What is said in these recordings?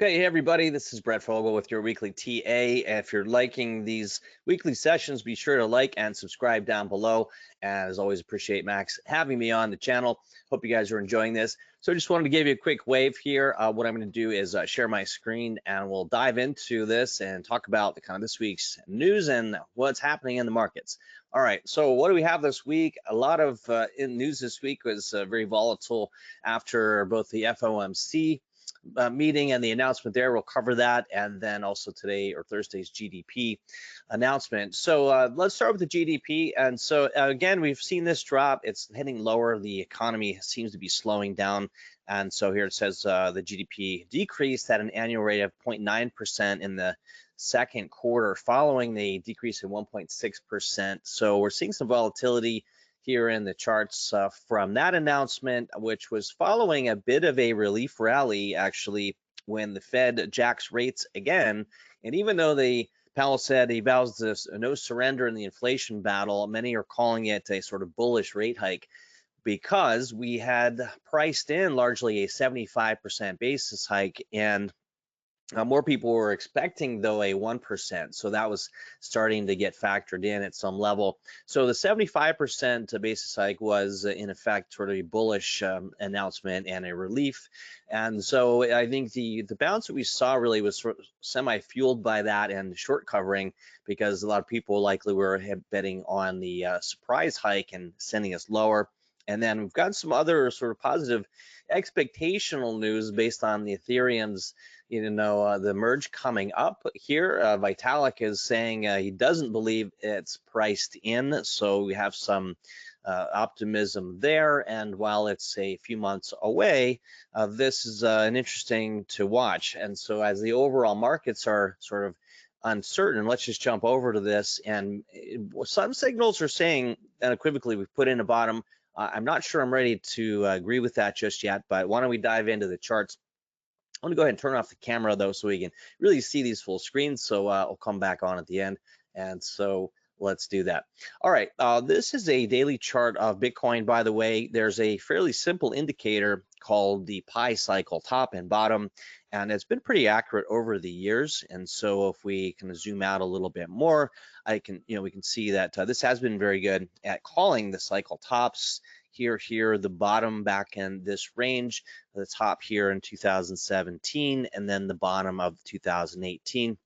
Okay, hey everybody, this is Brett Fogle with your weekly TA. If you're liking these weekly sessions, be sure to like and subscribe down below. And as always, appreciate Max having me on the channel. Hope you guys are enjoying this. So I just wanted to give you a quick wave here. What I'm going to do is share my screen and we'll dive into this and talk about the kind of this week's news and what's happening in the markets. All right, so what do we have this week? A lot of news this week was very volatile after both the FOMC meeting and the announcement there. We'll cover that, and then also today or Thursday's GDP announcement. So let's start with the GDP. And so again, we've seen this drop. It's heading lower. The economy seems to be slowing down. And so here it says the GDP decreased at an annual rate of 0.9% in the second quarter, following the decrease in 1.6%. So we're seeing some volatility here in the charts from that announcement, which was following a bit of a relief rally, actually, when the Fed jacks rates again. And even though Powell said he vows this no surrender in the inflation battle, many are calling it a sort of bullish rate hike because we had priced in largely a 75% basis hike, and more people were expecting, though, a 1%. So that was starting to get factored in at some level. So the 75% basis hike was, in effect, sort of a bullish announcement and a relief. And so I think the bounce that we saw really was sort of semi-fueled by that and short covering, because a lot of people likely were betting on the surprise hike and sending us lower. And then we've got some other sort of positive expectational news based on the Ethereum's the merge coming up here. Vitalik is saying he doesn't believe it's priced in, so we have some optimism there. And while it's a few months away, this is an interesting to watch. And so as the overall markets are sort of uncertain, let's just jump over to this. And some signals are saying unequivocally we've put in a bottom. I'm not sure I'm ready to agree with that just yet, but why don't we dive into the charts? I'm going to go ahead and turn off the camera, though, so we can really see these full screens. So I'll come back on at the end. And so let's do that. All right, this is a daily chart of Bitcoin, by the way. There's a fairly simple indicator called the pi cycle, top and bottom, and it's been pretty accurate over the years. And so if we kind of zoom out a little bit more, we can see that this has been very good at calling the cycle tops. Here, the bottom back in this range, the top here in 2017, and then the bottom of 2018.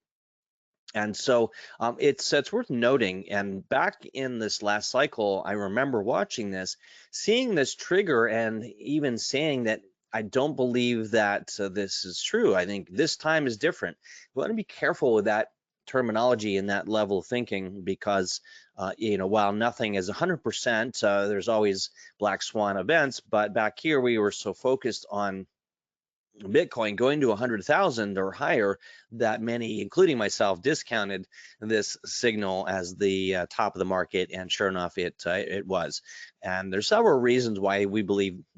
And so it's worth noting, and back in this last cycle, I remember watching this, seeing this trigger, and even saying that I don't believe that this is true. I think this time is different. We want to be careful with that terminology and that level of thinking, because while nothing is 100%, there's always black swan events. But back here, we were so focused on Bitcoin going to 100,000 or higher that many, including myself, discounted this signal as the top of the market, and sure enough, it was. And there's several reasons why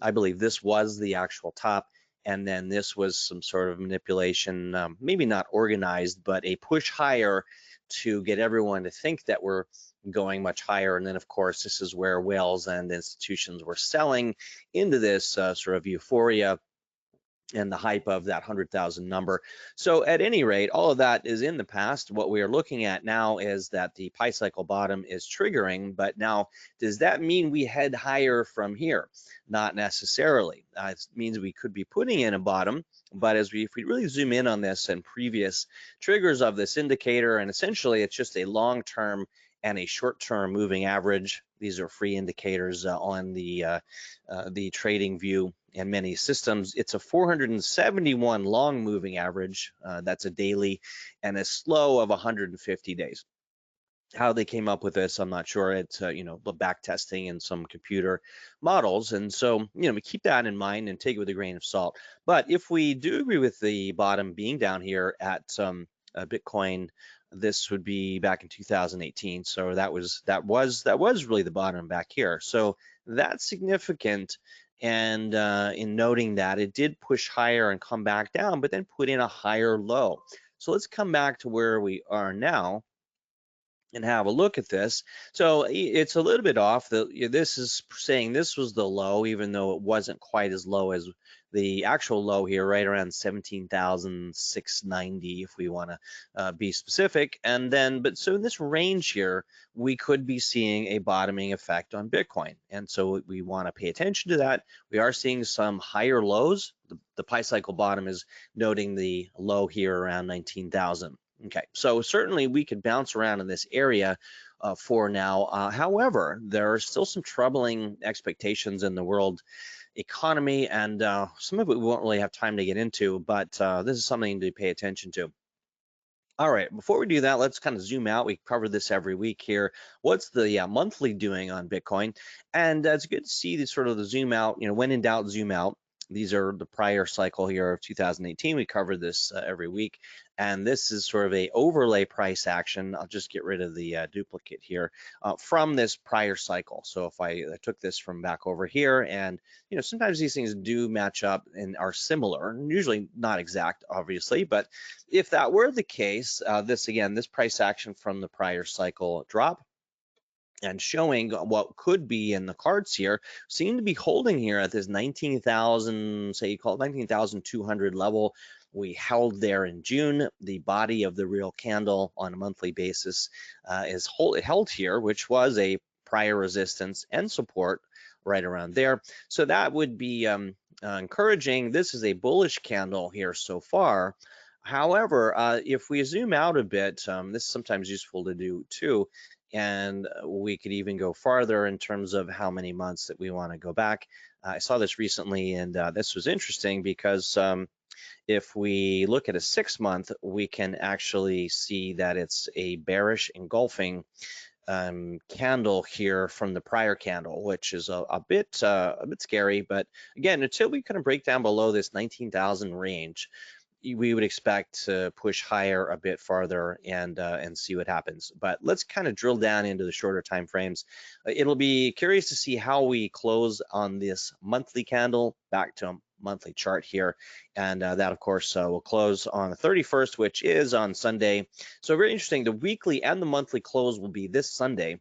I believe this was the actual top, and then this was some sort of manipulation, maybe not organized, but a push higher to get everyone to think that we're going much higher. And then, of course, this is where whales and institutions were selling into this sort of euphoria and the hype of that 100,000 number. So at any rate, all of that is in the past. What we are looking at now is that the pi cycle bottom is triggering, but now does that mean we head higher from here? Not necessarily. It means we could be putting in a bottom, but if we really zoom in on this and previous triggers of this indicator, and essentially it's just a long-term and a short-term moving average. These are free indicators on the trading view and many systems. It's a 471 long moving average. That's a daily, and a slow of 150 days. How they came up with this, I'm not sure. It's back testing and some computer models, and so we keep that in mind and take it with a grain of salt. But if we do agree with the bottom being down here at Bitcoin, this would be back in 2018. So that was really the bottom back here. So that's significant. And in noting that it did push higher and come back down, but then put in a higher low. So let's come back to where we are now. and have a look at this. So it's a little bit off. This is saying this was the low, even though it wasn't quite as low as the actual low here, right around 17,690, if we want to be specific. And then, but so in this range here, we could be seeing a bottoming effect on Bitcoin. And so we want to pay attention to that. We are seeing some higher lows. The Pi cycle bottom is noting the low here around 19,000. Okay, so certainly we could bounce around in this area for now. However, there are still some troubling expectations in the world economy, and some of it we won't really have time to get into, but this is something to pay attention to. All right, before we do that, let's kind of zoom out. We cover this every week here. What's the monthly doing on Bitcoin? And it's good to see the sort of the zoom out, when in doubt, zoom out. These are the prior cycle here of 2018. We cover this every week. And this is sort of a overlay price action. I'll just get rid of the duplicate here from this prior cycle. So if I took this from back over here, and sometimes these things do match up and are similar, usually not exact, obviously, but if that were the case, this price action from the prior cycle drop and showing what could be in the cards here seem to be holding here at this 19,000, say you call it 19,200 level. We held there in June. The body of the real candle on a monthly basis is held here, which was a prior resistance and support right around there. So that would be encouraging. This is a bullish candle here so far. However, if we zoom out a bit, this is sometimes useful to do too, and we could even go farther in terms of how many months that we want to go back. I saw this recently, and this was interesting because if we look at a 6 month, we can actually see that it's a bearish engulfing candle here from the prior candle, which is a bit scary. But again, until we kind of break down below this 19,000 range, we would expect to push higher a bit farther and see what happens. But let's kind of drill down into the shorter time frames. It'll be curious to see how we close on this monthly candle. Back to a monthly chart here, and that of course will close on the 31st, which is on Sunday. So very interesting. The weekly and the monthly close will be this Sunday.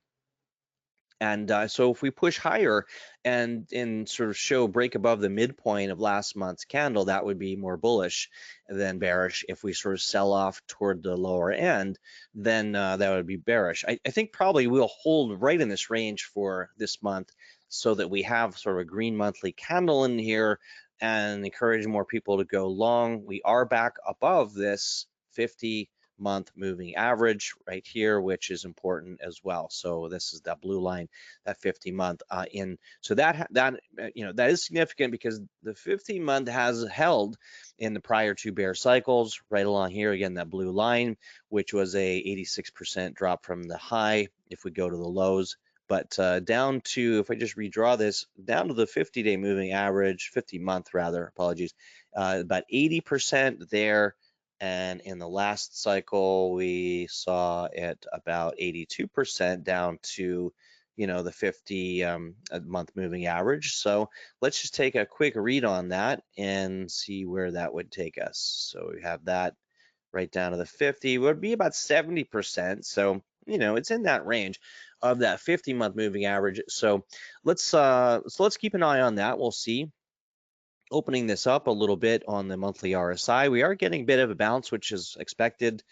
And so if we push higher and sort of break above the midpoint of last month's candle, that would be more bullish than bearish. If we sort of sell off toward the lower end, then that would be bearish. I think probably we'll hold right in this range for this month so that we have sort of a green monthly candle in here and encourage more people to go long. We are back above this 50-month moving average right here, which is important as well. So this is that blue line, that 50-month so that is significant because the 50-month has held in the prior two bear cycles right along here. Again, that blue line, which was a 86% drop from the high if we go to the lows. But down to, if I just redraw this, down to the 50-day moving average, 50-month rather, apologies, about 80% there. And in the last cycle, we saw it about 82% down to, the 50-month moving average. So let's just take a quick read on that and see where that would take us. So we have that right down to the 50, would be about 70%. So, it's in that range of that 50-month moving average. So let's keep an eye on that. We'll see. Opening this up a little bit on the monthly RSI, we are getting a bit of a bounce, which is expected,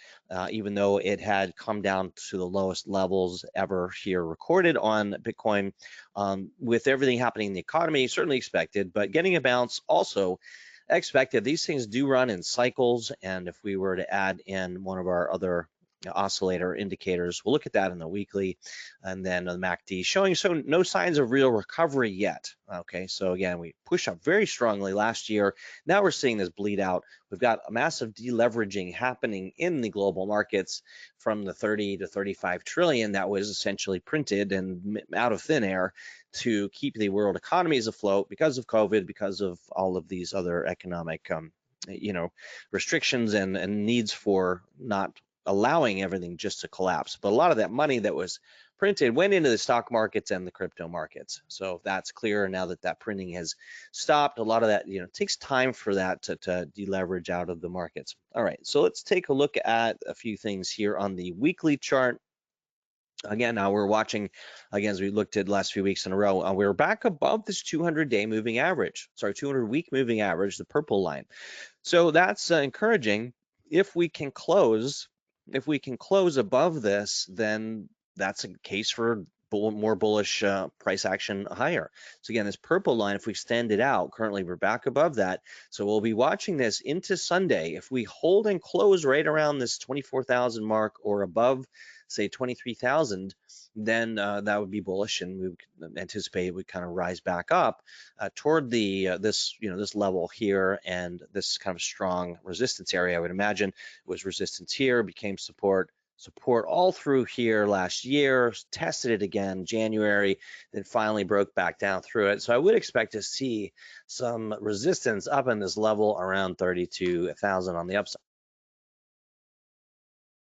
even though it had come down to the lowest levels ever here recorded on Bitcoin. With everything happening in the economy, certainly expected, but getting a bounce also expected. These things do run in cycles, and if we were to add in one of our other oscillator indicators, we'll look at that in the weekly, and then the MACD showing no signs of real recovery yet. Okay, so again, we pushed up very strongly last year. Now we're seeing this bleed out. We've got a massive deleveraging happening in the global markets from the 30 to 35 trillion that was essentially printed and out of thin air to keep the world economies afloat because of COVID, because of all of these other economic restrictions and needs for not allowing everything just to collapse. But a lot of that money that was printed went into the stock markets and the crypto markets. So that's clear now that that printing has stopped. A lot of that, it takes time for that to deleverage out of the markets. All right, so let's take a look at a few things here on the weekly chart. Again, now we're watching, again, as we looked at the last few weeks in a row, we're back above this 200-day moving average, sorry, 200-week moving average, the purple line. So that's encouraging. If we can close above this, then that's a case for more bullish price action higher. So again, this purple line, if we extend it out, currently we're back above that. So we'll be watching this into Sunday. If we hold and close right around this 24,000 mark or above, say 23,000, then that would be bullish, and we would anticipate it would kind of rise back up toward the this level here, and this kind of strong resistance area. I would imagine it was resistance here, became support all through here last year, tested it again January, then finally broke back down through it. So I would expect to see some resistance up in this level around 32,000 on the upside.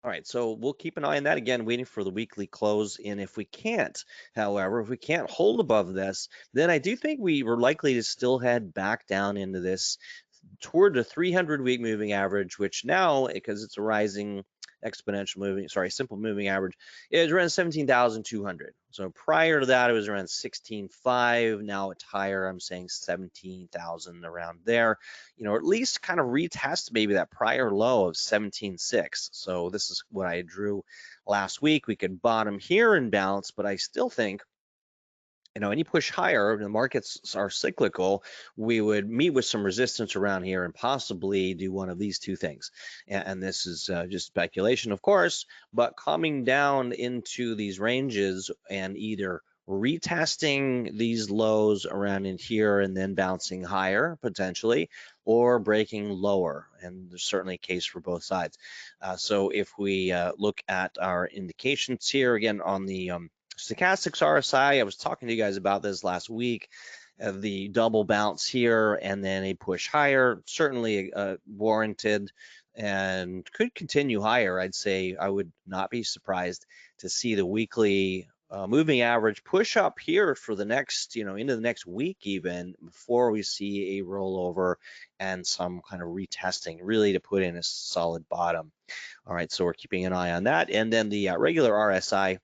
All right, so we'll keep an eye on that, again, waiting for the weekly close. And if we can't, however, if we can't hold above this, then I do think we were likely to still head back down into this toward the 300-week moving average, which now, because it's a rising exponential moving, sorry, simple moving average, is around 17,200. So prior to that, it was around 16.5. Now it's higher. I'm saying 17,000 around there, or at least kind of retest maybe that prior low of 17.6. So this is what I drew last week. We could bottom here and bounce, but I still think, any push higher, the markets are cyclical, we would meet with some resistance around here and possibly do one of these two things. And this is just speculation, of course, but coming down into these ranges and either retesting these lows around in here and then bouncing higher potentially, or breaking lower. And there's certainly a case for both sides. So if we look at our indications here, again, on the stochastics RSI, I was talking to you guys about this last week. The double bounce here and then a push higher, certainly warranted and could continue higher. I'd say I would not be surprised to see the weekly moving average push up here for the next, into the next week even, before we see a rollover and some kind of retesting, really to put in a solid bottom. All right, so we're keeping an eye on that. And then the regular RSI,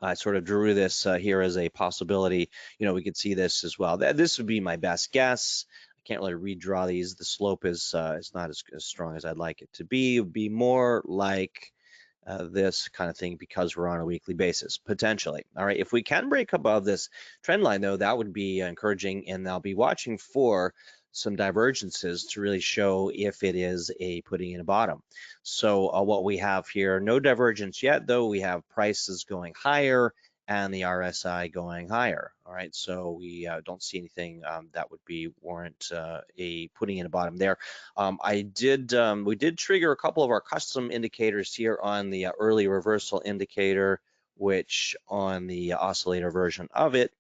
I sort of drew this here as a possibility. We could see this as well. This would be my best guess. I can't really redraw these. The slope is not as strong as I'd like it to be. It would be more like this kind of thing because we're on a weekly basis, potentially. All right, if we can break above this trend line, though, that would be encouraging, and I'll be watching for some divergences to really show if it is a putting in a bottom. So what we have here, no divergence yet, though. We have prices going higher and the RSI going higher. All right, so we don't see anything that would be warrant a putting in a bottom there. we did trigger a couple of our custom indicators here on the early reversal indicator, which on the oscillator version of it,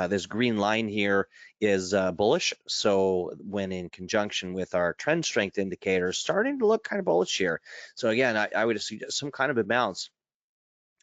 this green line here is bullish. So when in conjunction with our trend strength indicator, starting to look kind of bullish here. So again, I would suggest some kind of a bounce.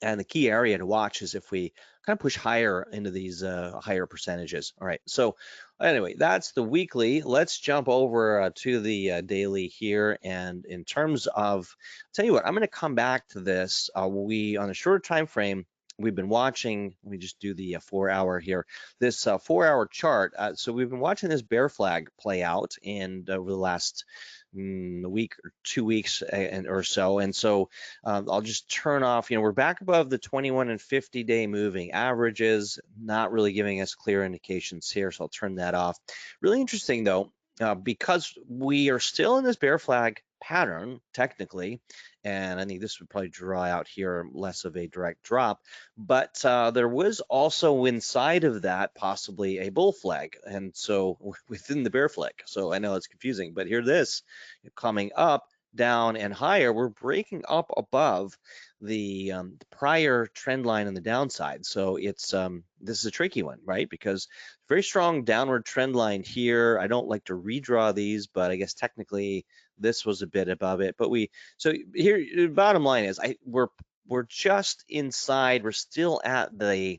And the key area to watch is if we kind of push higher into these higher percentages. All right, so anyway, that's the weekly. Let's jump over to the daily here. And in terms of, tell you what, I'm going to come back to this. We, on a shorter time frame, we've been watching, let me just do the 4 hour here, this 4 hour chart. So we've been watching this bear flag play out, and over the last week or 2 weeks or so. And so I'll just turn off, we're back above the 21 and 50-day moving averages, not really giving us clear indications here. So I'll turn that off. Really interesting though, because we are still in this bear flag pattern technically, and I think this would probably draw out here less of a direct drop, but there was also inside of that possibly a bull flag, and so within the bear flag. So I know it's confusing, but here this coming up, down, and higher, we're breaking up above the prior trend line on the downside. So it's this is a tricky one, right? Because very strong downward trend line here. I don't like to redraw these, but I guess technically this was a bit above it. But so here, the bottom line is we're just inside. We're still at the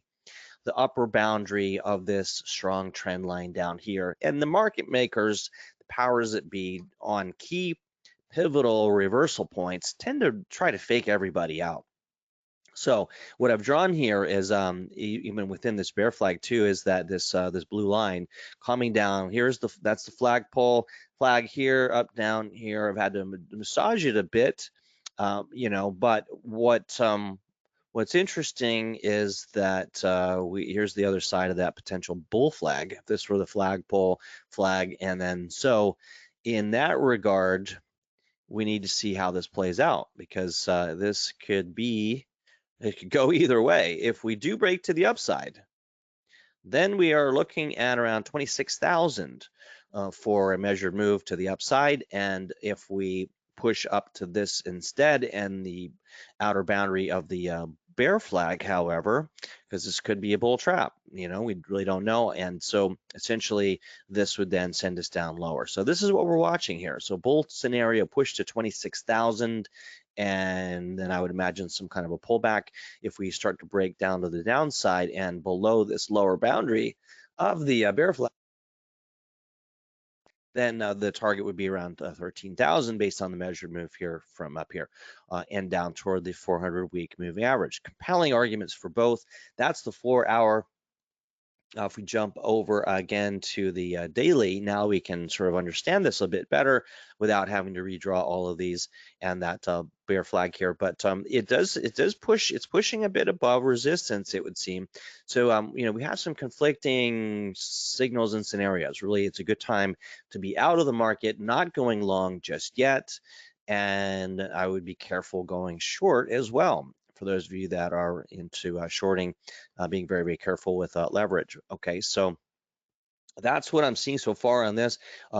upper boundary of this strong trend line down here. And the market makers, the powers that be, on key pivotal reversal points tend to try to fake everybody out. So what I've drawn here is even within this bear flag too is that this blue line coming down. That's the flagpole flag here, up down here. I've had to massage it a bit, but what's interesting is that here's the other side of that potential bull flag. If this were the flagpole flag, and then so in that regard, we need to see how this plays out, because this could be. It could go either way. If we do break to the upside, then we are looking at around 26,000 for a measured move to the upside. And if we push up to this instead, and the outer boundary of the bear flag, however, because this could be a bull trap, we really don't know. And so essentially this would then send us down lower. So this is what we're watching here. So bull scenario, push to 26,000, and then I would imagine some kind of a pullback. If we start to break down to the downside and below this lower boundary of the bear flag, then the target would be around 13,000 based on the measured move here from up here and down toward the 400-week moving average. Compelling arguments for both. That's the 4-hour. If we jump over again to the daily, now we can sort of understand this a bit better without having to redraw all of these and that bear flag here. But it does push. It's pushing a bit above resistance, it would seem. So we have some conflicting signals and scenarios. Really, it's a good time to be out of the market, not going long just yet, and I would be careful going short as well. For those of you that are into shorting, being very, very careful with leverage. Okay, so that's what I'm seeing so far on this.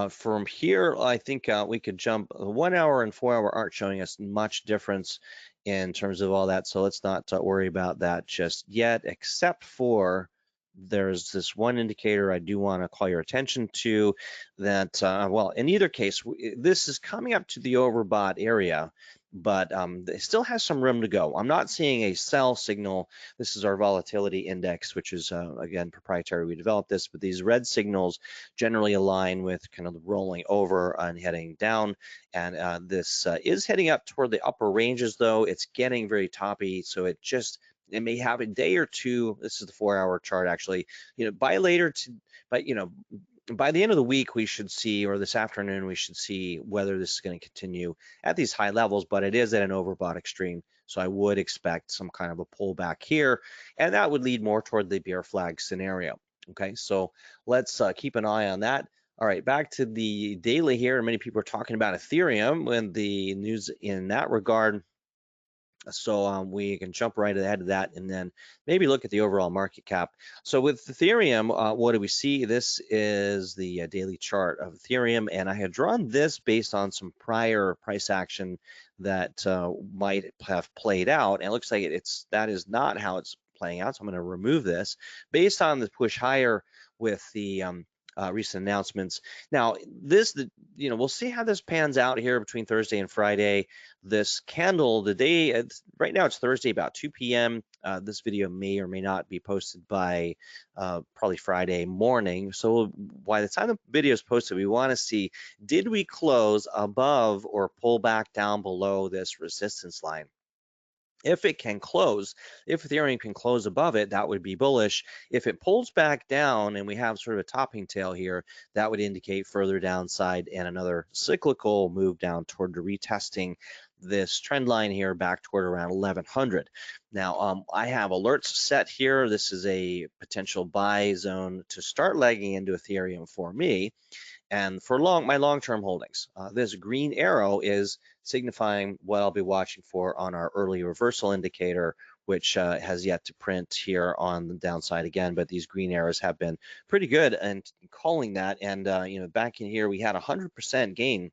From here, I think we could jump. 1 hour and 4 hour aren't showing us much difference in terms of all that, so let's not worry about that just yet, except for there's this one indicator I do want to call your attention to, that, well, in either case, this is coming up to the overbought area, but it still has some room to go. I'm not seeing a sell signal. This is our volatility index, which is, again, proprietary. We developed this, but these red signals generally align with kind of the rolling over and heading down. And this is heading up toward the upper ranges, though. It's getting very toppy, so it may have a day or two. This is the 4-hour chart, actually. By the end of the week, we should see, or this afternoon, we should see whether this is going to continue at these high levels, but it is at an overbought extreme. So I would expect some kind of a pullback here, and that would lead more toward the bear flag scenario. Okay, so let's keep an eye on that. All right, back to the daily here. Many people are talking about Ethereum and the news in that regard. So we can jump right ahead of that and then maybe look at the overall market cap. So with Ethereum, what do we see? This is the daily chart of Ethereum, and I had drawn this based on some prior price action that might have played out. And it looks like that is not how it's playing out. So I'm going to remove this based on the push higher with the recent announcements. Now, we'll see how this pans out here between Thursday and Friday. This candle, right now it's Thursday about 2 p.m. This video may or may not be posted by probably Friday morning. So by the time the video is posted, we want to see, did we close above or pull back down below this resistance line? If Ethereum can close above it, that would be bullish. If it pulls back down and we have sort of a topping tail here, that would indicate further downside and another cyclical move down toward the retesting this trend line here back toward around 1100. Now, I have alerts set here. This is a potential buy zone to start legging into Ethereum for me. And for my long-term holdings, this green arrow is signifying what I'll be watching for on our early reversal indicator, which has yet to print here on the downside again. But these green arrows have been pretty good and calling that. And back in here, we had 100% gain.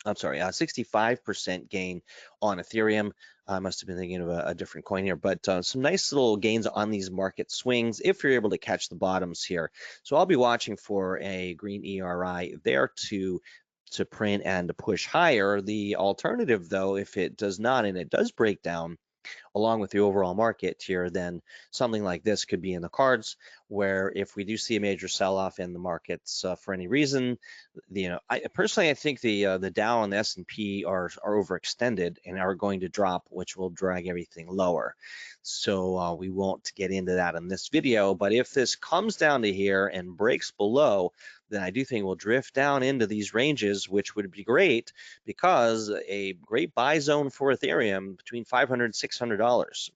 I'm sorry, 65% gain on Ethereum. I must have been thinking of a different coin here, but some nice little gains on these market swings if you're able to catch the bottoms here. So I'll be watching for a green ERI there to print and to push higher. The alternative, though, if it does not and it does break down, along with the overall market here, then something like this could be in the cards, where if we do see a major sell-off in the markets for any reason, I personally, I think the Dow and the S&P are overextended and are going to drop, which will drag everything lower. So we won't get into that in this video, but if this comes down to here and breaks below, then I do think we'll drift down into these ranges, which would be great, because a great buy zone for Ethereum between $500 and $600.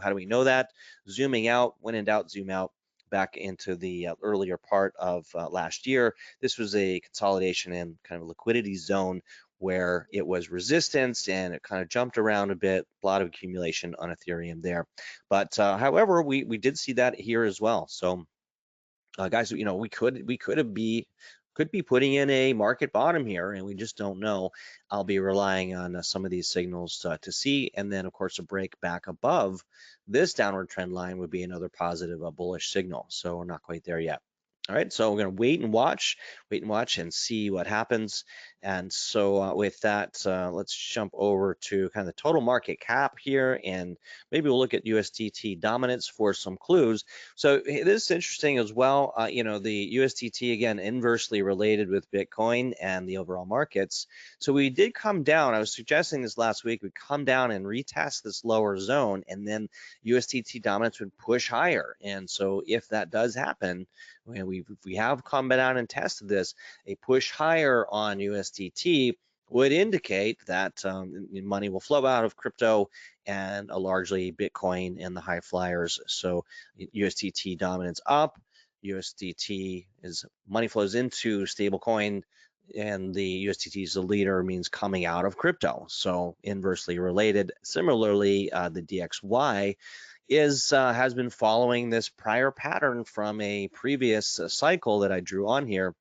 How do we know that? Zooming out, when in doubt, zoom out. Back into the earlier part of last year, this was a consolidation and kind of liquidity zone where it was resistance and it kind of jumped around a bit, a lot of accumulation on Ethereum there. But however, we did see that here as well. So guys, we could be putting in a market bottom here, and we just don't know. I'll be relying on some of these signals to see, and then of course a break back above this downward trend line would be another positive, bullish signal. So we're not quite there yet. All right, so we're going to wait and watch and see what happens. And so with that, let's jump over to kind of the total market cap here, and maybe we'll look at USDT dominance for some clues. So this is interesting as well. The USDT, again, inversely related with Bitcoin and the overall markets. So we did come down. I was suggesting this last week. We come down and retest this lower zone, and then USDT dominance would push higher. And so if that does happen, if we have come down and tested this, a push higher on USDT would indicate that money will flow out of crypto and largely Bitcoin and the high flyers. So USDT dominance up, USDT is money flows into stablecoin, and the USDT is the leader, means coming out of crypto. So inversely related. Similarly, the DXY has been following this prior pattern from a previous cycle that I drew on here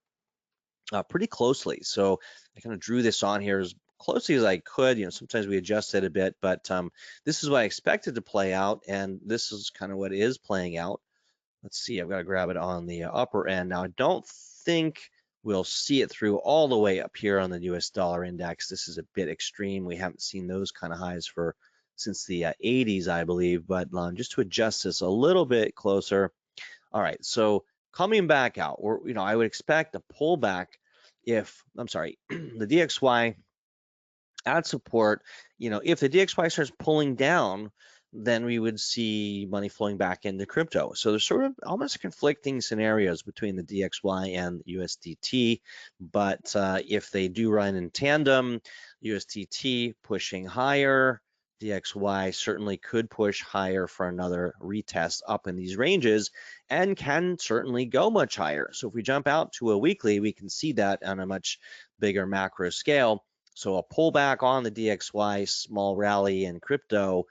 pretty closely. So I kind of drew this on here as closely as I could. Sometimes we adjust it a bit, but this is what I expected to play out, and this is kind of what is playing out. Let's see, I've got to grab it on the upper end. Now, I don't think we'll see it through all the way up here on the US dollar index. This is a bit extreme. We haven't seen those kind of highs since the 80s, I believe, but just to adjust this a little bit closer. All right, so coming back out, I would expect a pullback the DXY at support. If the DXY starts pulling down, then we would see money flowing back into crypto. So there's sort of almost conflicting scenarios between the DXY and USDT, but if they do run in tandem, USDT pushing higher, DXY certainly could push higher for another retest up in these ranges, and can certainly go much higher. So if we jump out to a weekly, we can see that on a much bigger macro scale. So a pullback on the DXY, small rally in crypto,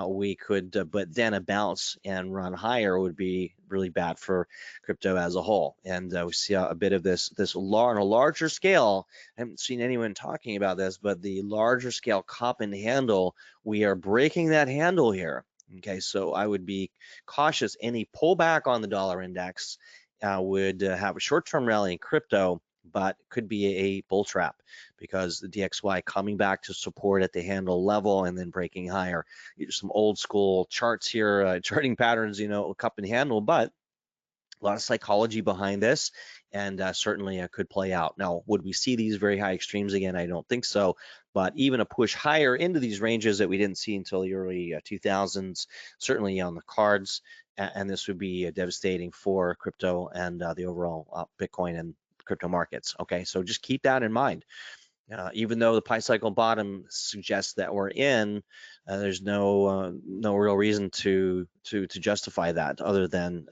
we could, but then a bounce and run higher would be really bad for crypto as a whole. And we see a bit of this on a larger scale. I haven't seen anyone talking about this, but the larger scale cup and handle, we are breaking that handle here. Okay, so I would be cautious. Any pullback on the dollar index would have a short-term rally in crypto, but could be a bull trap, because the DXY coming back to support at the handle level and then breaking higher. Some old school charts here, charting patterns, cup and handle, but a lot of psychology behind this, and certainly could play out. Now, would we see these very high extremes again? I don't think so, but even a push higher into these ranges that we didn't see until the early 2000s, certainly on the cards, and this would be devastating for crypto and the overall Bitcoin and crypto markets. Okay, so just keep that in mind. Even though the Pi cycle bottom suggests that we're in, there's no real reason to justify that, other than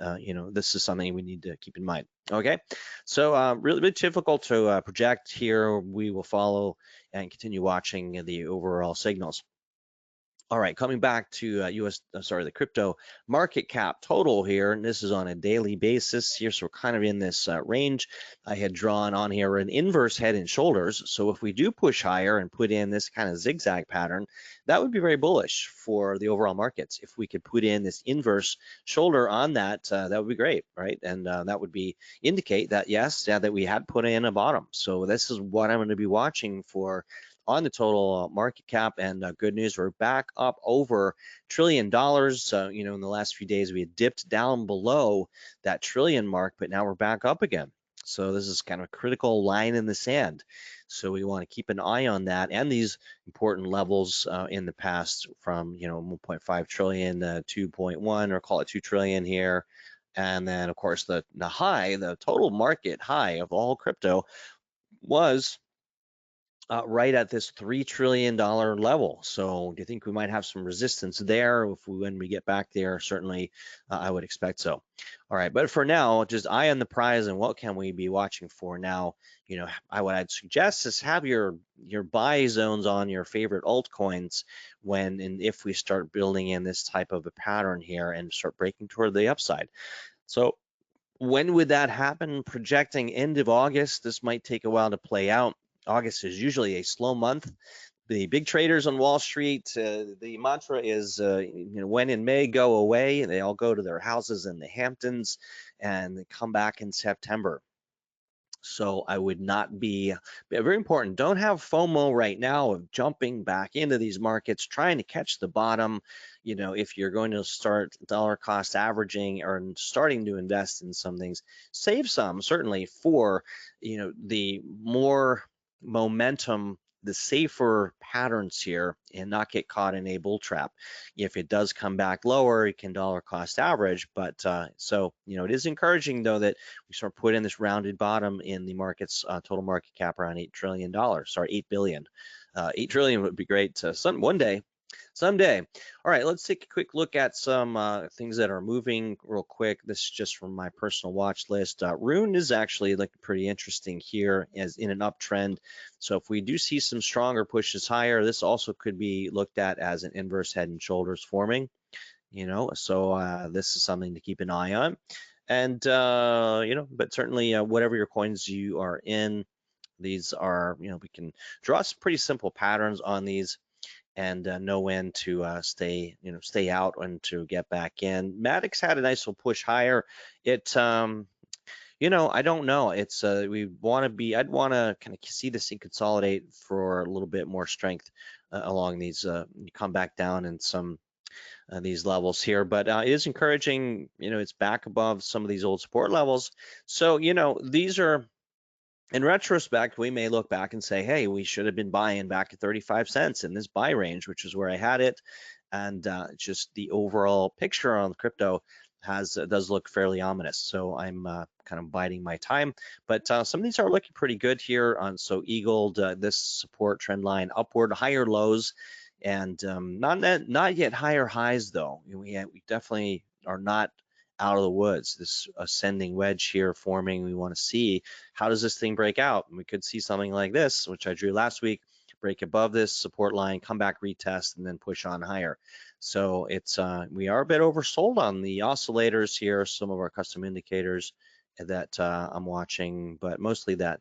this is something we need to keep in mind. Okay, so really difficult to project here. We will follow and continue watching the overall signals. All right, coming back to the crypto market cap total here, and this is on a daily basis here, so we're kind of in this range. I had drawn on here an inverse head and shoulders, so if we do push higher and put in this kind of zigzag pattern, that would be very bullish for the overall markets. If we could put in this inverse shoulder on that, that would be great, right? And that would indicate that, yes, that we had put in a bottom. So this is what I'm going to be watching for on the total market cap. And good news, we're back up over $1 trillion. You know, in the last few days, we had dipped down below that trillion mark, but now we're back up again. So this is kind of a critical line in the sand. So we want to keep an eye on that and these important levels in the past from, you know, 1.5 trillion, 2.1, or call it 2 trillion here. And then, of course, the high, the total market high of all crypto was right at this $3 trillion level. So do you think we might have some resistance there when we get back there? Certainly, I would expect so. All right, but for now, just eye on the prize and what can we be watching for now? You know, what I'd suggest is have your buy zones on your favorite altcoins when and if we start building in this type of a pattern here and start breaking toward the upside. So when would that happen? Projecting end of August. This might take a while to play out. August is usually a slow month. The big traders on Wall Street, the mantra is, you know, when in May, go away. They all go to their houses in the Hamptons and they come back in September. So I would not be, very important, don't have FOMO right now of jumping back into these markets, trying to catch the bottom. You know, if you're going to start dollar cost averaging or starting to invest in some things, save some certainly for, you know, the more momentum, the safer patterns here, and not get caught in a bull trap. If it does come back lower, it can dollar cost average. But so, you know, it is encouraging though that we sort of put in this rounded bottom in the market's total market cap around $8 trillion. Sorry, 8 billion. 8 trillion would be great one day. Someday. All right, let's take a quick look at some things that are moving real quick. This is just from my personal watch list. RUNE is actually looking pretty interesting here as in an uptrend. So if we do see some stronger pushes higher, this also could be looked at as an inverse head and shoulders forming. You know, so this is something to keep an eye on. And you know, but certainly whatever your coins you are in, these are, you know, we can draw some pretty simple patterns on these and know when to stay out and to get back in. MATIC's had a nice little push higher. It you know, I don't know. It's I'd want to kind of see this thing consolidate for a little bit more strength along these. You come back down in some these levels here, but it is encouraging. You know, it's back above some of these old support levels. So you know, these are. In retrospect, we may look back and say, hey, we should have been buying back at 35 cents in this buy range, which is where I had it. And just the overall picture on crypto does look fairly ominous. So I'm kind of biding my time. But some of these are looking pretty good here. So EGLD, this support trend line upward, higher lows, and not yet higher highs though. We definitely are not out of the woods. This ascending wedge here forming, we want to see how does this thing break out. And we could see something like this, which I drew last week, break above this support line, come back, retest, and then push on higher. So it's we are a bit oversold on the oscillators here, some of our custom indicators that I'm watching, but mostly that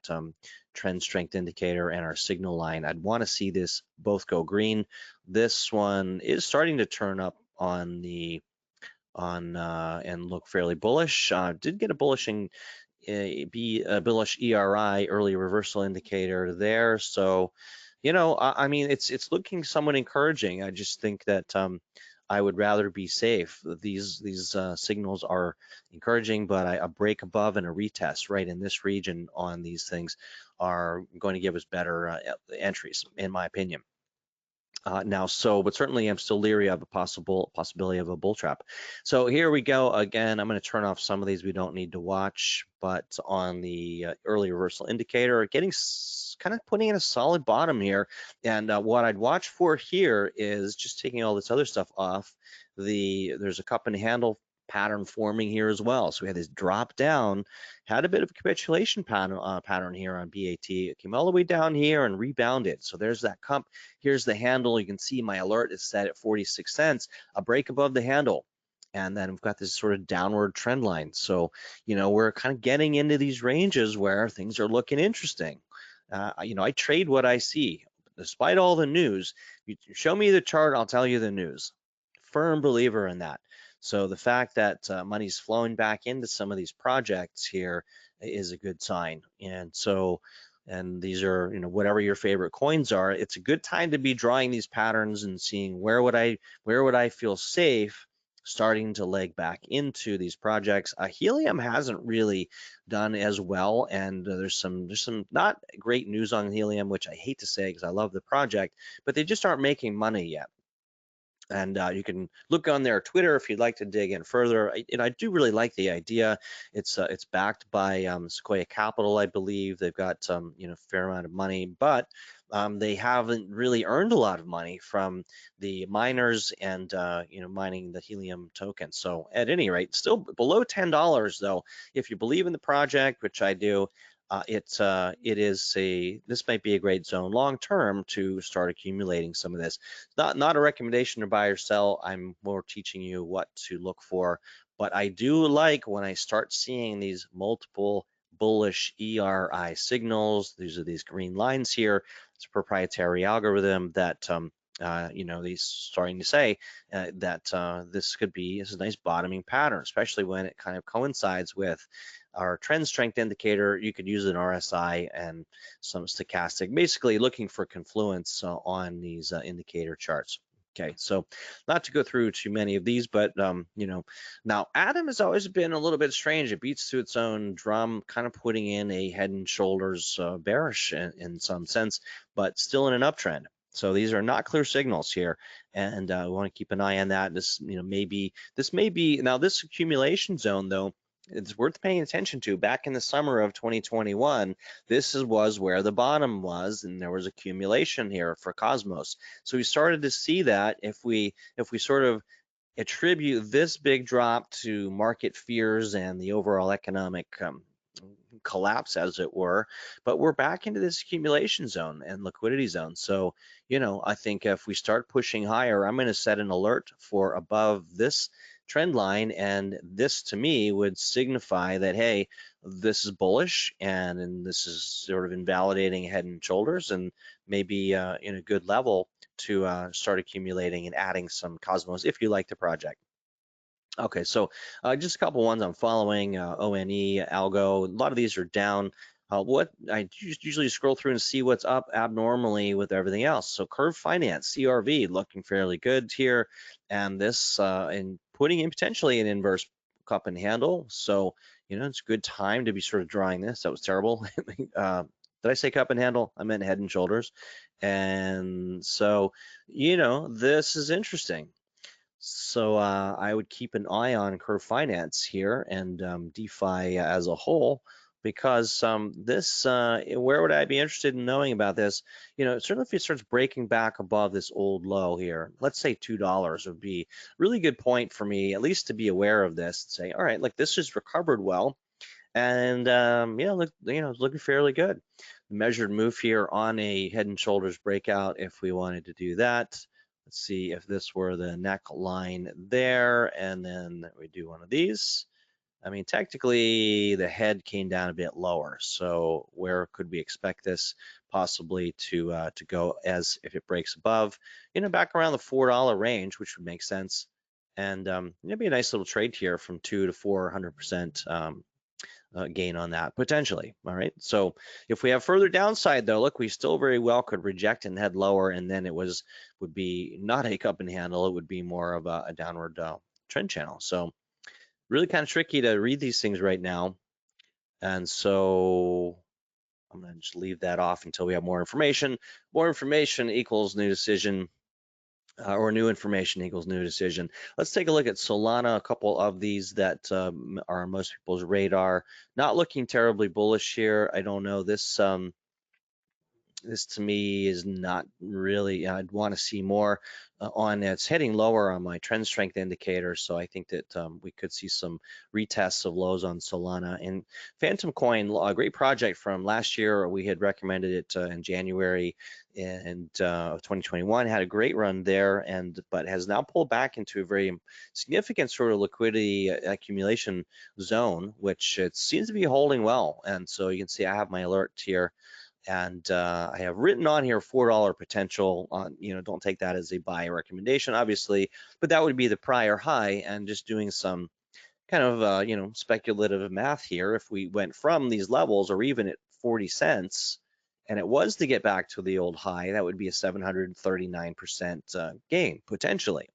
trend strength indicator and our signal line. I'd want to see this both go green. This one is starting to turn up on the and look fairly bullish. Did get a bullish bullish ERI, early reversal indicator there. So, you know, I mean, it's looking somewhat encouraging. I just think that I would rather be safe. These signals are encouraging, but a break above and a retest right in this region on these things are going to give us better entries, in my opinion. But certainly I'm still leery of a possibility of a bull trap. So here we go again. I'm going to turn off some of these we don't need to watch, but on the early reversal indicator, getting kind of putting in a solid bottom here. And what I'd watch for here is just taking all this other stuff off. There's a cup and handle pattern forming here as well. So we had this drop down, had a bit of a capitulation pattern here on BAT. It came all the way down here and rebounded. So there's that cup. Here's the handle. You can see my alert is set at 46 cents, a break above the handle. And then we've got this sort of downward trend line. So, you know, we're kind of getting into these ranges where things are looking interesting. You know, I trade what I see. Despite all the news, you show me the chart, I'll tell you the news. Firm believer in that. So the fact that money's flowing back into some of these projects here is a good sign. And so and these are, you know, whatever your favorite coins are, it's a good time to be drawing these patterns and seeing where would I feel safe starting to leg back into these projects. Helium hasn't really done as well, and there's some not great news on Helium, which I hate to say because I love the project, but they just aren't making money yet. And you can look on their Twitter if you'd like to dig in further. And I do really like the idea. It's backed by Sequoia Capital, I believe. They've got you know, fair amount of money, but they haven't really earned a lot of money from the miners and you know, mining the Helium token. So at any rate, still below $10 though. If you believe in the project, which I do, this might be a great zone long term to start accumulating some of this. Not a recommendation to buy or sell. I'm more teaching you what to look for. But I do like when I start seeing these multiple bullish ERI signals. These are these green lines here. It's a proprietary algorithm that you know, he's starting to say that this is a nice bottoming pattern, especially when it kind of coincides with our trend strength indicator. You could use an RSI and some stochastic, basically looking for confluence on these indicator charts. Okay, so not to go through too many of these, but you know, now Atom has always been a little bit strange. It beats to its own drum, kind of putting in a head and shoulders bearish in some sense, but still in an uptrend. So these are not clear signals here, and we want to keep an eye on that. This, you know, this may be now this accumulation zone though. It's worth paying attention to. Back in the summer of 2021, was where the bottom was, and there was accumulation here for Cosmos. So we started to see that if we sort of attribute this big drop to market fears and the overall economic collapse, as it were, but we're back into this accumulation zone and liquidity zone. So, you know, I think if we start pushing higher, I'm going to set an alert for above this trend line, and this to me would signify that, hey, this is bullish, and this is sort of invalidating head and shoulders, and maybe in a good level to start accumulating and adding some Cosmos if you like the project. Okay, so just a couple ones I'm following, ONE, Algo, a lot of these are down. What I usually scroll through and see what's up abnormally with everything else. So Curve Finance, CRV, looking fairly good here, and this and putting in potentially an inverse cup and handle. So, you know, it's a good time to be sort of drawing this. That was terrible. Did I say cup and handle? I meant head and shoulders. And so, you know, this is interesting. So I would keep an eye on Curve Finance here and DeFi as a whole, because where would I be interested in knowing about this? You know, certainly if it starts breaking back above this old low here, let's say $2 would be a really good point for me, at least to be aware of this and say, all right, like this has recovered well, and yeah, look, you know, it's looking fairly good. Measured move here on a head and shoulders breakout if we wanted to do that. Let's see if this were the neckline there, and then we do one of these. I mean, technically the head came down a bit lower, so where could we expect this possibly to go as if it breaks above, you know, back around the $4 range, which would make sense, and it'd be a nice little trade here from 2 to 400% gain on that potentially. All right, so if we have further downside though, look, we still very well could reject and head lower, and then it would be not a cup and handle, it would be more of a downward trend channel. So really kind of tricky to read these things right now, and so I'm going to just leave that off until we have more information. More information equals new decision, or new information equals new decision. Let's take a look at Solana, a couple of these that are on most people's radar. Not looking terribly bullish here. I don't know, this this to me is not really, I'd want to see more on it's heading lower on my trend strength indicator. So I think that we could see some retests of lows on Solana. And Fantom Coin, a great project from last year. We had recommended it in January and of 2021, had a great run there, but has now pulled back into a very significant sort of liquidity accumulation zone, which it seems to be holding well. And so you can see I have my alert here, and I have written on here $4 potential on, you know, don't take that as a buy recommendation, obviously, but that would be the prior high, and just doing some kind of, you know, speculative math here. If we went from these levels, or even at 40 cents, and it was to get back to the old high, that would be a 739% gain potentially.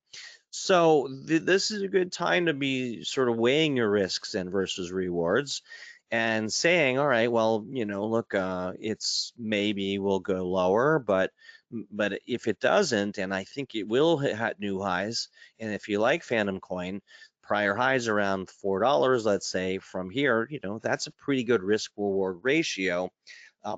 So this is a good time to be sort of weighing your risks and versus rewards and saying, all right, well, you know, look, it's maybe will go lower, but if it doesn't, and I think it will hit new highs, and if you like Fantom coin, prior highs around $4, let's say, from here, you know, that's a pretty good risk reward ratio.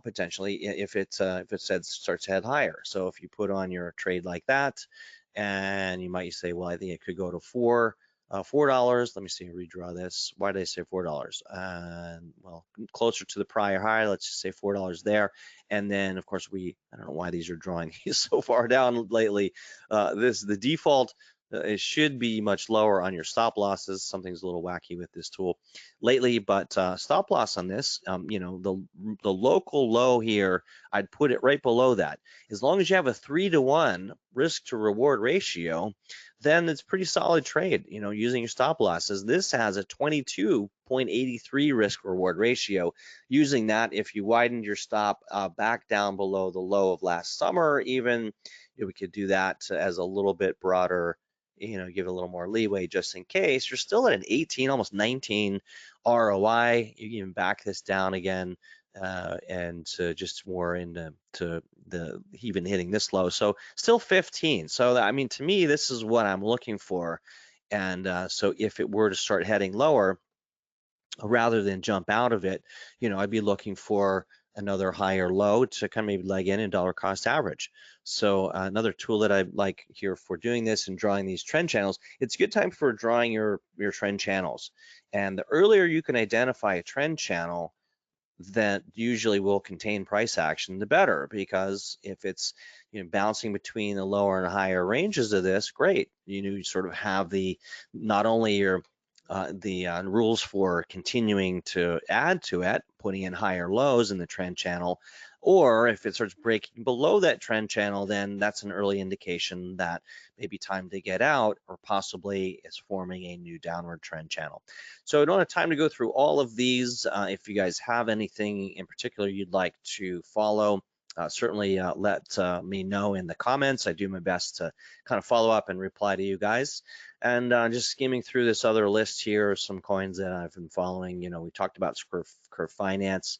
Potentially, if it starts to head higher. So if you put on your trade like that, and you might say, well, I think it could go to $4. Let me see, redraw this. Why did I say $4? Well, closer to the prior high. Let's just say $4 there. And then, of course, I don't know why these are drawing so far down lately. The default. It should be much lower on your stop losses. Something's a little wacky with this tool lately, but stop loss on this, you know, the local low here, I'd put it right below that. As long as you have a 3-to-1 risk to reward ratio, then it's pretty solid trade, you know, using your stop losses. This has a 22.83 risk reward ratio. Using that, if you widened your stop back down below the low of last summer, even, we could do that as a little bit broader, you know, give it a little more leeway just in case. You're still at an 18, almost 19 ROI. You can even back this down again and just more into the even hitting this low. So still 15. So I mean, to me, this is what I'm looking for. And so if it were to start heading lower, rather than jump out of it, you know, I'd be looking for another higher low to kind of maybe leg in and dollar cost average. So another tool that I like here for doing this and drawing these trend channels, it's a good time for drawing your trend channels. And the earlier you can identify a trend channel that usually will contain price action, the better, because if it's, you know, bouncing between the lower and higher ranges of this, great. You sort of have the, not only your rules for continuing to add to it, putting in higher lows in the trend channel, or if it starts breaking below that trend channel, then that's an early indication that maybe time to get out, or possibly it's forming a new downward trend channel. So I don't have time to go through all of these. If you guys have anything in particular you'd like to follow, certainly let me know in the comments. I do my best to kind of follow up and reply to you guys. And just skimming through this other list here, some coins that I've been following. You know, we talked about Curve Finance.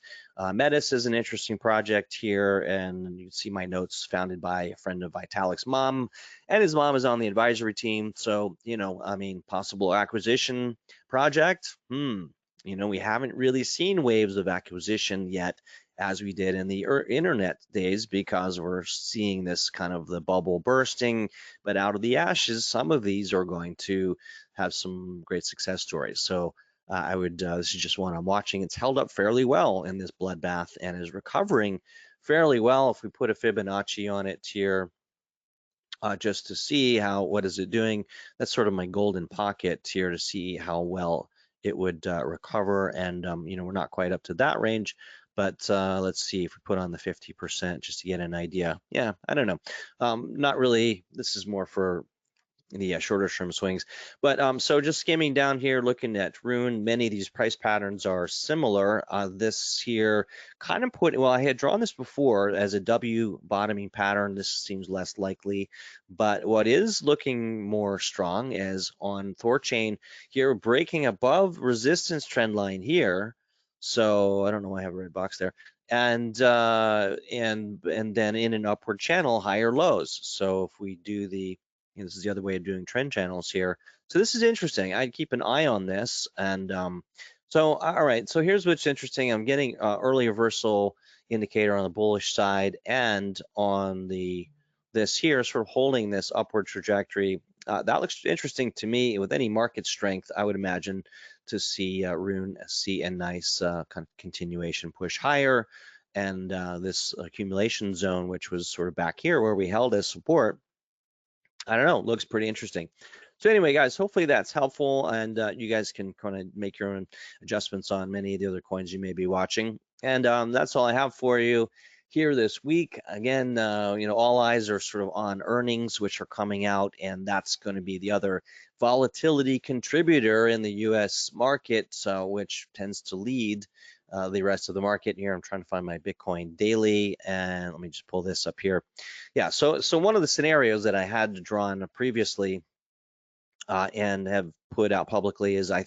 Metis is an interesting project here, and you can see my notes founded by a friend of Vitalik's mom, and his mom is on the advisory team. So, you know, I mean, possible acquisition project. You know, we haven't really seen waves of acquisition yet, as we did in the internet days, because we're seeing this kind of the bubble bursting, but out of the ashes, some of these are going to have some great success stories. So I would, this is just one I'm watching. It's held up fairly well in this bloodbath and is recovering fairly well. If we put a Fibonacci on it here, just to see what is it doing, that's sort of my golden pocket here to see how well it would recover. And you know, we're not quite up to that range, but let's see if we put on the 50% just to get an idea. Yeah, I don't know. Not really. This is more for the shorter term swings. But so just skimming down here, looking at RUNE, many of these price patterns are similar. This here kind of well, I had drawn this before as a W bottoming pattern. This seems less likely, but what is looking more strong is on Thorchain here, breaking above resistance trend line here. So I don't know why I have a red box there. And then in an upward channel, higher lows. So if we do the, this is the other way of doing trend channels here. So this is interesting. I'd keep an eye on this. And so, all right, so here's what's interesting. I'm getting early reversal indicator on the bullish side, and on this here, sort of holding this upward trajectory. That looks interesting to me. With any market strength, I would imagine to see RUNE see a nice kind of continuation push higher. And this accumulation zone, which was sort of back here where we held as support, I don't know, looks pretty interesting. So anyway, guys, hopefully that's helpful, and you guys can kind of make your own adjustments on many of the other coins you may be watching. And that's all I have for you here this week. Again, you know, all eyes are sort of on earnings, which are coming out, and that's going to be the other volatility contributor in the U.S. market, which tends to lead the rest of the market here. I'm trying to find my Bitcoin daily, and let me just pull this up here. Yeah, so one of the scenarios that I had drawn previously and have put out publicly is the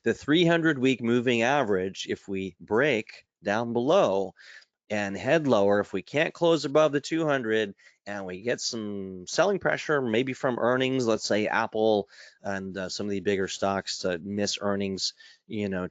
300-week moving average, if we break down below and head lower, if we can't close above the 200 and we get some selling pressure, maybe from earnings, let's say Apple and some of the bigger stocks miss earnings,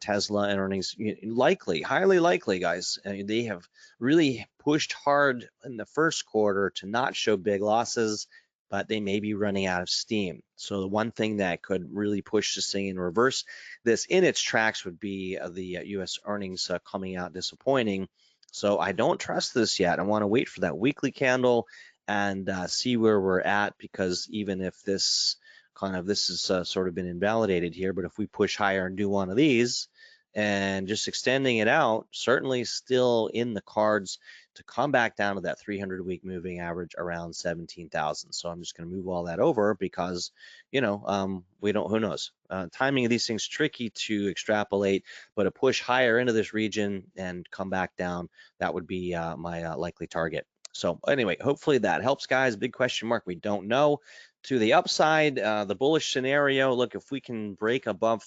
Tesla and earnings, likely, highly likely, guys. They have really pushed hard in the first quarter to not show big losses, but they may be running out of steam. So the one thing that could really push this thing in reverse, this in its tracks, would be the US earnings coming out disappointing. So I don't trust this yet. I want to wait for that weekly candle and see where we're at, because even if this has sort of been invalidated here, but if we push higher and do one of these and just extending it out, certainly still in the cards to come back down to that 300-week moving average around 17,000. So I'm just going to move all that over because, we don't, who knows? Timing of these things tricky to extrapolate, but a push higher into this region and come back down, that would be my likely target. So anyway, hopefully that helps, guys. Big question mark, we don't know. To the upside, the bullish scenario, look, if we can break above,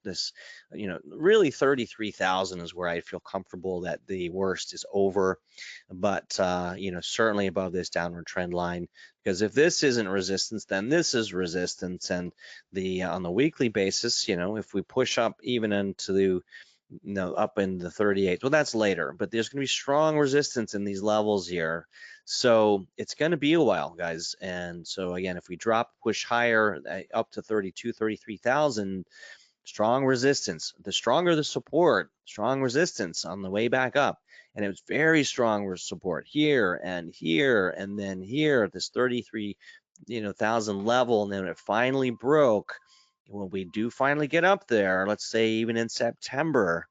this, really 33,000 is where I feel comfortable that the worst is over. But, certainly above this downward trend line, because if this isn't resistance, then this is resistance. And on the weekly basis, if we push up even into the, up in the 38, well, that's later, but there's going to be strong resistance in these levels here. So it's going to be a while, guys. And so again, if we push higher up to 32, 33,000, strong resistance. The stronger the support, strong resistance on the way back up. And it was very strong support here, and then here at this 33,000 level. And then it finally broke. When we do finally get up there, let's say even in September,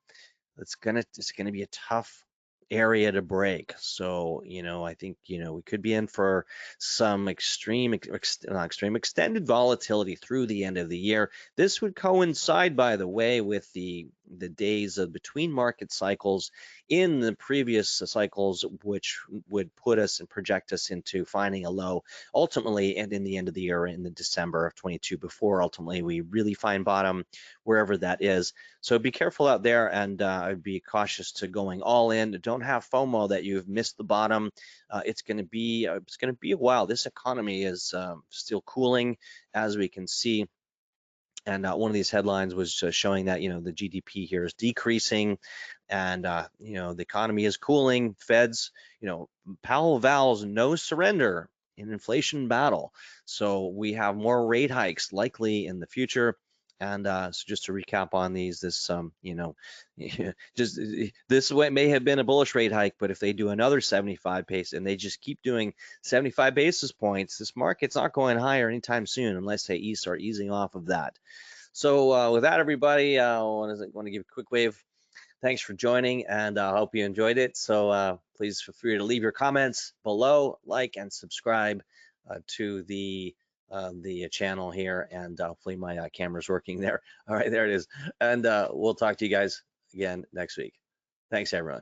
it's gonna be a tough area to break. So I think we could be in for some extreme extended volatility through the end of the year. This would coincide, by the way, with the days of between market cycles in the previous cycles, which would put us and project us into finding a low ultimately, and in the end of the year in the December of 22, before ultimately we really find bottom wherever that is. So be careful out there, and I'd be cautious to going all in. Don't have FOMO that you've missed the bottom. It's going to be a while. This economy is still cooling, as we can see. And one of these headlines was showing that the GDP here is decreasing, and the economy is cooling. Feds, Powell vows no surrender in inflation battle. So we have more rate hikes likely in the future. And so just to recap on these, this just this way may have been a bullish rate hike, but if they do another 75 pace and they just keep doing 75 basis points, this market's not going higher anytime soon unless they start easing off of that. So with that, everybody, I want to give a quick wave. Thanks for joining, and I hope you enjoyed it. So please feel free to leave your comments below, like and subscribe to the channel here, and hopefully my camera's working there. All right, there it is. And we'll talk to you guys again next week. Thanks, everyone.